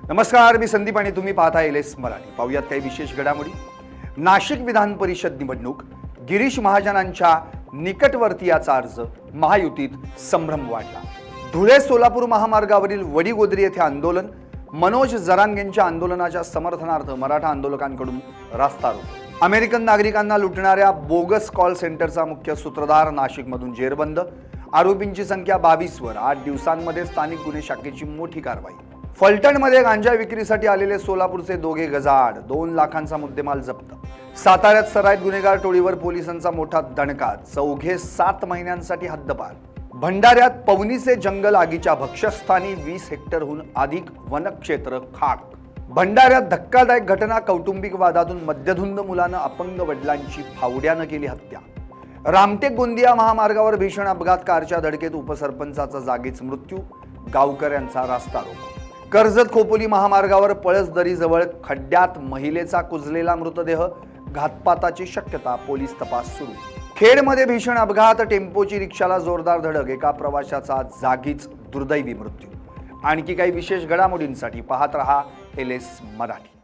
नमस्कार, मी संदीप आणि तुम्ही पाहता एलएस मराठी। पाहूयात काही विशेष घडामोडी। नाशिक विधान परिषद निवडणूक, गिरीश महाजनांच्या निकटवर्तीयाचा अर्ज, महायुतीत संभ्रम वाढला। धुळे सोलापूर महामार्गावरील वडीगोद्री येथे आंदोलन, मनोज जरांगेंच्या आंदोलनाच्या समर्थनार्थ मराठा आंदोलकांकडून रास्ता रोको। अमेरिकन नागरिकांना लुटणाऱ्या बोगस कॉल सेंटरचा मुख्य सूत्रधार नाशिकमधून जेरबंद, आरोपींची संख्या 22 वर। 8 दिवसांमध्ये स्थानिक गुन्हे शाखेची मोठी कारवाई। फलटणमध्ये गांजा विक्रीसाठी आलेले सोलापूरचे दोघे गजाआड, 2 लाखांचा मुद्देमाल जप्त। साताऱ्यात सराईत गुन्हेगार टोळीवर पोलिसांचा मोठा दणका, चौघे 7 महिन्यांसाठी हद्दपार। भंडाऱ्यात पवनीचे जंगल आगीच्या भक्ष्यस्थानी, 20 हेक्टरहून अधिक वनक्षेत्र खाक। भंडाऱ्यात धक्कादायक घटना, कौटुंबिक वादातून मध्यधुंद मुलानं अपंग वडिलांची फावड्यानं केली हत्या। रामटेक गोंदिया महामार्गावर भीषण अपघात, कारच्या धडकेत उपसरपंचाचा जागीच मृत्यू, गावकऱ्यांचा रास्ता रोको। कर्जत खोपोली महामार्गावर पळसदरीजवळ खड्ड्यात महिलेचा कुजलेला मृतदेह, घातपाताची शक्यता, पोलीस तपास सुरू। खेडमध्ये भीषण अपघात, टेम्पोची रिक्षाला जोरदार धडक, एका प्रवाशाचा जागीच दुर्दैवी मृत्यू। आणखी काही विशेष घडामोडींसाठी पाहत रहा एलएस मराठी।